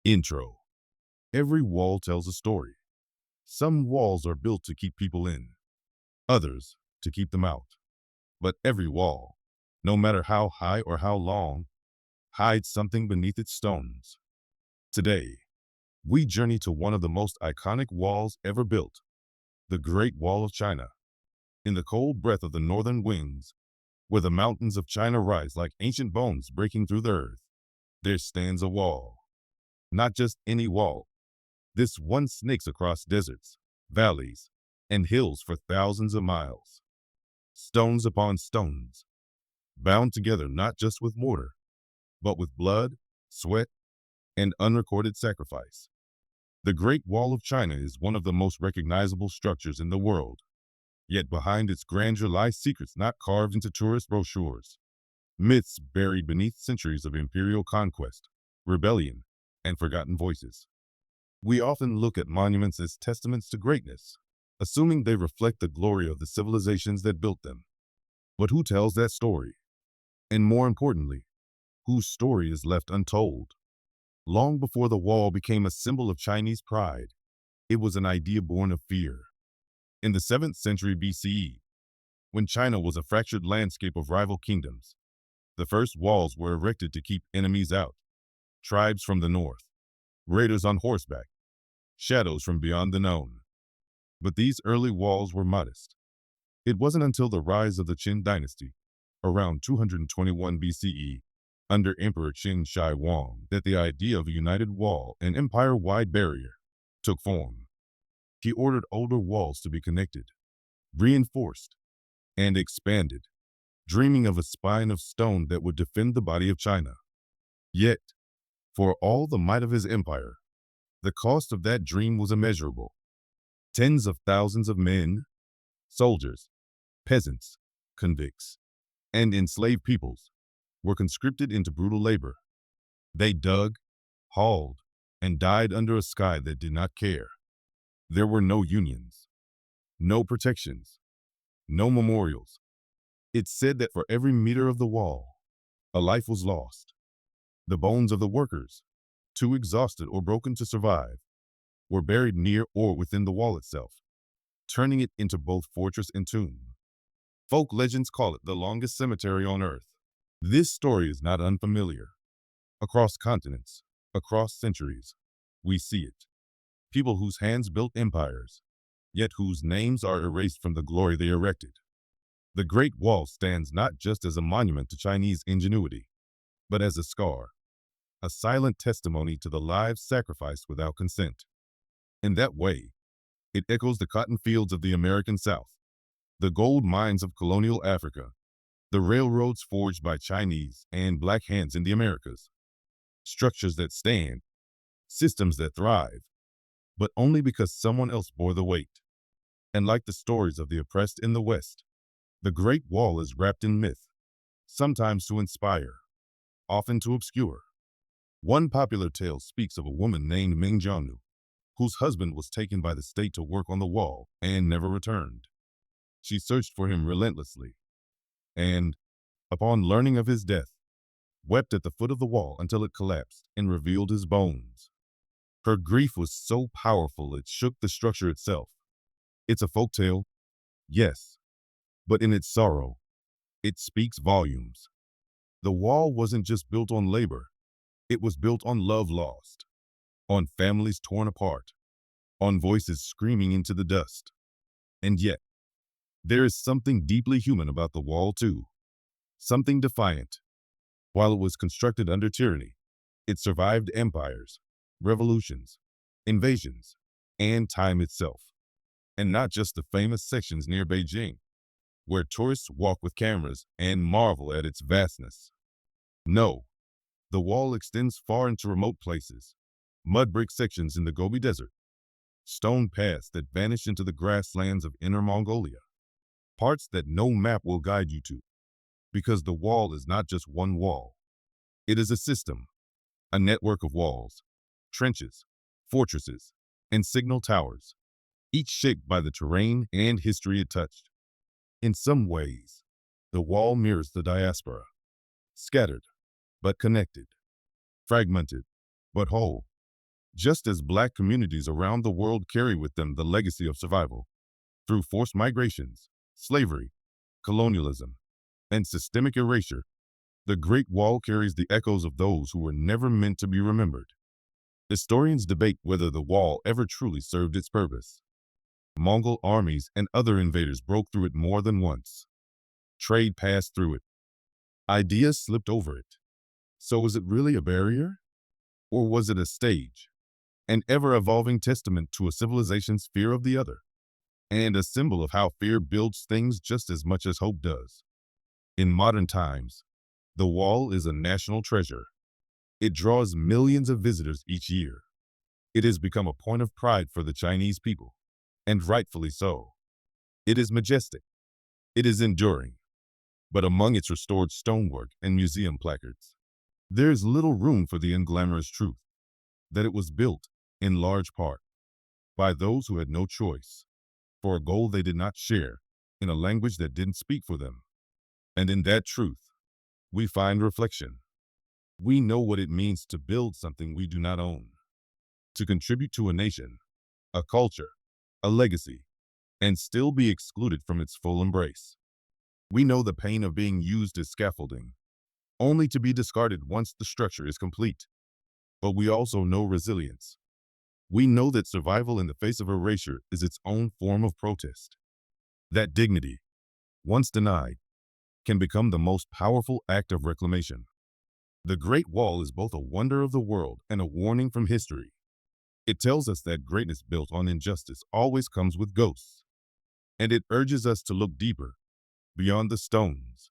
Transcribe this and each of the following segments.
Intro. Every wall tells a story. Some walls are built to keep people in, others to keep them out. But every wall, no matter how high or how long, hides something beneath its stones. Today, we journey to one of the most iconic walls ever built, the Great Wall of China. In the cold breath of the northern winds, where the mountains of China rise like ancient bones breaking through the earth, there stands a wall. Not just any wall. This one snakes across deserts, valleys, and hills for thousands of miles. Stones upon stones, bound together not just with mortar, but with blood, sweat, and unrecorded sacrifice. The Great Wall of China is one of the most recognizable structures in the world. Yet behind its grandeur lie secrets not carved into tourist brochures, myths buried beneath centuries of imperial conquest, rebellion, and forgotten voices. We often look at monuments as testaments to greatness, assuming they reflect the glory of the civilizations that built them. But who tells that story? And more importantly, whose story is left untold? Long before the wall became a symbol of Chinese pride, it was an idea born of fear. In the 7th century BCE, when China was a fractured landscape of rival kingdoms, the first walls were erected to keep enemies out, tribes from the north, raiders on horseback, shadows from beyond the known. But these early walls were modest. It wasn't until the rise of the Qin dynasty, around 221 BCE, under Emperor Qin Shi Huang, that the idea of a united wall, an empire-wide barrier, took form. He ordered older walls to be connected, reinforced, and expanded, dreaming of a spine of stone that would defend the body of China. Yet, for all the might of his empire, the cost of that dream was immeasurable. Tens of thousands of men, soldiers, peasants, convicts, and enslaved peoples were conscripted into brutal labor. They dug, hauled, and died under a sky that did not care. There were no unions, no protections, no memorials. It's said that for every meter of the wall, a life was lost. The bones of the workers, too exhausted or broken to survive, were buried near or within the wall itself, turning it into both fortress and tomb. Folk legends call it the longest cemetery on earth. This story is not unfamiliar. Across continents, across centuries, we see it. People whose hands built empires, yet whose names are erased from the glory they erected. The Great Wall stands not just as a monument to Chinese ingenuity, but as a scar, a silent testimony to the lives sacrificed without consent. In that way, it echoes the cotton fields of the American South, the gold mines of colonial Africa, the railroads forged by Chinese and Black hands in the Americas. Structures that stand, systems that thrive, but only because someone else bore the weight. And like the stories of the oppressed in the West, the Great Wall is wrapped in myth, sometimes to inspire, often to obscure. One popular tale speaks of a woman named Ming Jianu, whose husband was taken by the state to work on the wall and never returned. She searched for him relentlessly, and, upon learning of his death, wept at the foot of the wall until it collapsed and revealed his bones. Her grief was so powerful it shook the structure itself. It's a folktale, yes, but in its sorrow, it speaks volumes. The wall wasn't just built on labor, it was built on love lost, on families torn apart, on voices screaming into the dust. And yet, there is something deeply human about the wall too, something defiant. While it was constructed under tyranny, it survived empires, revolutions, invasions, and time itself. And not just the famous sections near Beijing, where tourists walk with cameras and marvel at its vastness. No, the wall extends far into remote places, mud brick sections in the Gobi Desert, stone paths that vanish into the grasslands of Inner Mongolia, parts that no map will guide you to, because the wall is not just one wall. It is a system, a network of walls, trenches, fortresses, and signal towers, each shaped by the terrain and history it touched. In some ways, the wall mirrors the diaspora, scattered but connected, fragmented but whole. just as Black communities around the world carry with them the legacy of survival. Through forced migrations, slavery, colonialism, and systemic erasure, the Great Wall carries the echoes of those who were never meant to be remembered. Historians debate whether the wall ever truly served its purpose. Mongol armies and other invaders broke through it more than once. Trade passed through it. Ideas slipped over it. So was it really a barrier? Or was it a stage? An ever-evolving testament to a civilization's fear of the other, and a symbol of how fear builds things just as much as hope does. In modern times, the wall is a national treasure. It draws millions of visitors each year. It has become a point of pride for the Chinese people, and rightfully so. It is majestic. It is enduring. But among its restored stonework and museum placards, there is little room for the unglamorous truth that it was built, in large part, by those who had no choice, for a goal they did not share, in a language that didn't speak for them. And in that truth, we find reflection. We know what it means to build something we do not own, to contribute to a nation, a culture, a legacy, and still be excluded from its full embrace. We know the pain of being used as scaffolding, only to be discarded once the structure is complete. But we also know resilience. We know that survival in the face of erasure is its own form of protest. That dignity, once denied, can become the most powerful act of reclamation. The Great Wall is both a wonder of the world and a warning from history. It tells us that greatness built on injustice always comes with ghosts. And it urges us to look deeper, beyond the stones,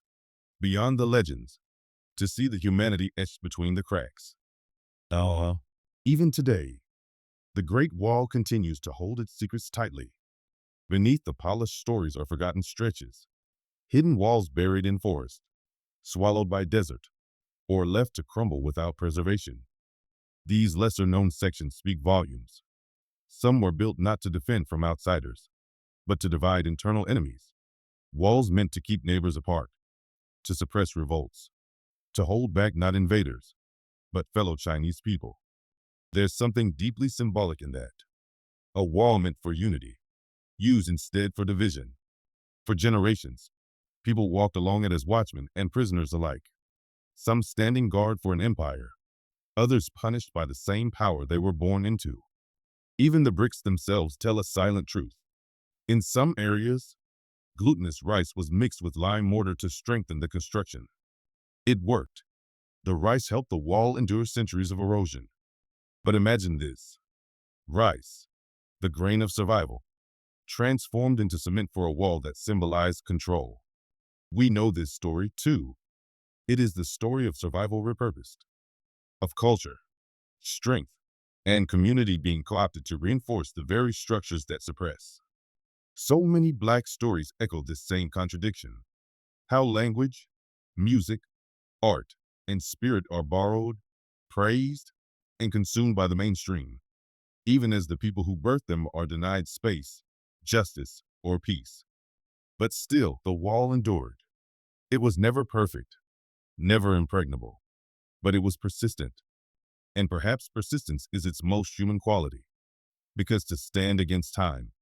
beyond the legends, to see the humanity etched between the cracks. Even today, the Great Wall continues to hold its secrets tightly. Beneath the polished stories are forgotten stretches, hidden walls buried in forest, swallowed by desert, or left to crumble without preservation. These lesser-known sections speak volumes. Some were built not to defend from outsiders, but to divide internal enemies. Walls meant to keep neighbors apart, to suppress revolts, to hold back not invaders, but fellow Chinese people. There's something deeply symbolic in that. A wall meant for unity, used instead for division. For generations, people walked along it as watchmen and prisoners alike, some standing guard for an empire, others punished by the same power they were born into. Even the bricks themselves tell a silent truth. In some areas, glutinous rice was mixed with lime mortar to strengthen the construction. It worked. The rice helped the wall endure centuries of erosion. But imagine this. Rice, the grain of survival, transformed into cement for a wall that symbolized control. We know this story too. It is the story of survival repurposed, of culture, strength, and community being co-opted to reinforce the very structures that suppress. So many Black stories echo this same contradiction. How language, music, art, and spirit are borrowed, praised, and consumed by the mainstream, even as the people who birthed them are denied space, justice, or peace. But still, the wall endured. It was never perfect, never impregnable, but it was persistent. And perhaps persistence is its most human quality, because to stand against time,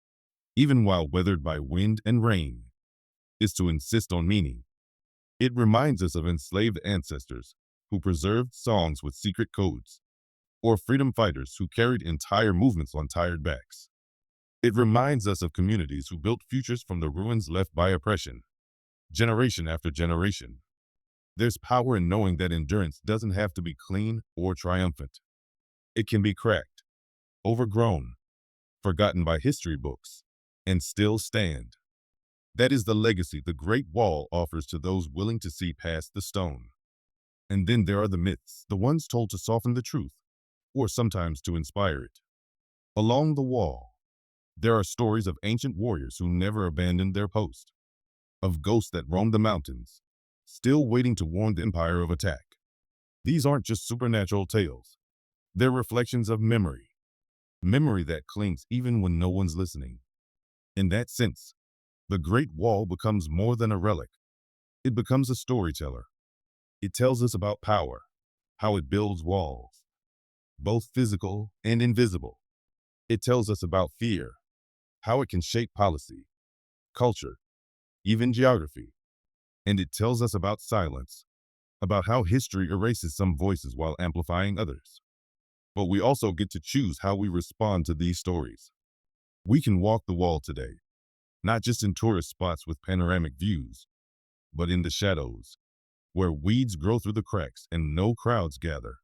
even while weathered by wind and rain, is to insist on meaning. It reminds us of enslaved ancestors who preserved songs with secret codes, or freedom fighters who carried entire movements on tired backs. It reminds us of communities who built futures from the ruins left by oppression, generation after generation. There's power in knowing that endurance doesn't have to be clean or triumphant. It can be cracked, overgrown, forgotten by history books, and still stand. That is the legacy the Great Wall offers to those willing to see past the stone. And then there are the myths, the ones told to soften the truth, or sometimes to inspire it. Along the wall, there are stories of ancient warriors who never abandoned their post, of ghosts that roamed the mountains, still waiting to warn the empire of attack. These aren't just supernatural tales. They're reflections of memory that clings even when no one's listening. In that sense, the Great Wall becomes more than a relic. It becomes a storyteller. It tells us about power, how it builds walls, both physical and invisible. It tells us about fear, how it can shape policy, culture, even geography. And it tells us about silence, about how history erases some voices while amplifying others. But we also get to choose how we respond to these stories. We can walk the wall today, not just in tourist spots with panoramic views, but in the shadows, where weeds grow through the cracks and no crowds gather.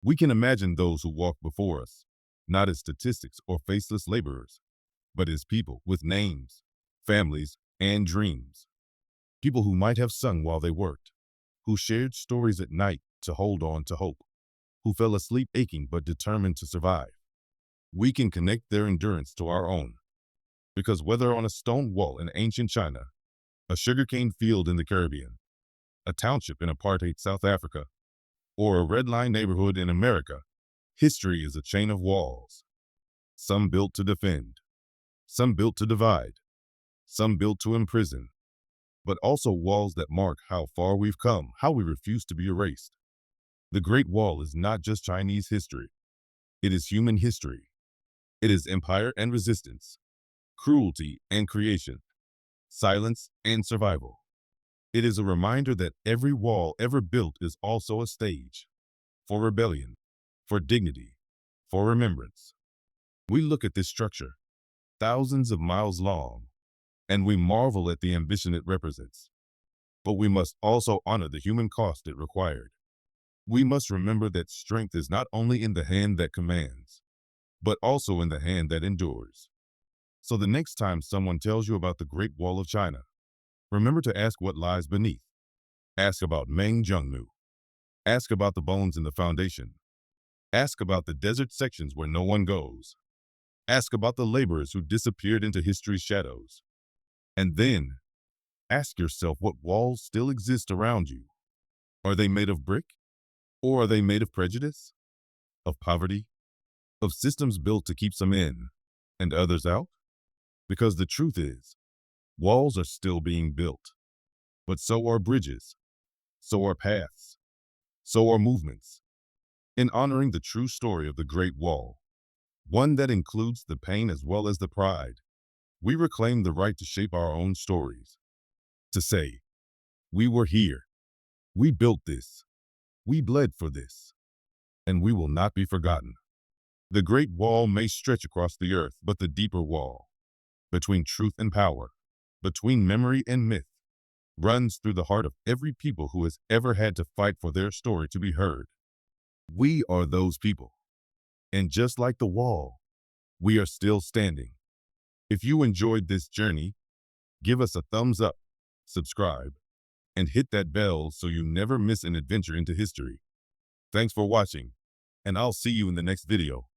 We can imagine those who walk before us, not as statistics or faceless laborers, but as people with names, families, and dreams. People who might have sung while they worked, who shared stories at night to hold on to hope, who fell asleep aching but determined to survive. We can connect their endurance to our own, because whether on a stone wall in ancient China, a sugarcane field in the Caribbean, a township in apartheid South Africa, or a red line neighborhood in America, history is a chain of walls. Some built to defend, some built to divide, some built to imprison, but also walls that mark how far we've come, how we refuse to be erased. The Great Wall is not just Chinese history. It is human history. It is empire and resistance, cruelty and creation, silence and survival. It is a reminder that every wall ever built is also a stage for rebellion, for dignity, for remembrance. We look at this structure, thousands of miles long, and we marvel at the ambition it represents. But we must also honor the human cost it required. We must remember that strength is not only in the hand that commands, but also in the hand that endures. So the next time someone tells you about the Great Wall of China, remember to ask what lies beneath. Ask about Meng Zhongnu. Ask about the bones in the foundation. Ask about the desert sections where no one goes. Ask about the laborers who disappeared into history's shadows. And then, ask yourself what walls still exist around you. Are they made of brick? Or are they made of prejudice? Of poverty? Of systems built to keep some in and others out? Because the truth is, walls are still being built. But so are bridges. So are paths. So are movements. In honoring the true story of the Great Wall, one that includes the pain as well as the pride, we reclaim the right to shape our own stories. To say, we were here. We built this. We bled for this. And we will not be forgotten. The Great Wall may stretch across the earth, but the deeper wall, between truth and power, between memory and myth, runs through the heart of every people who has ever had to fight for their story to be heard. We are those people. And just like the wall, we are still standing. If you enjoyed this journey, give us a thumbs up, subscribe, and hit that bell so you never miss an adventure into history. Thanks for watching, and I'll see you in the next video.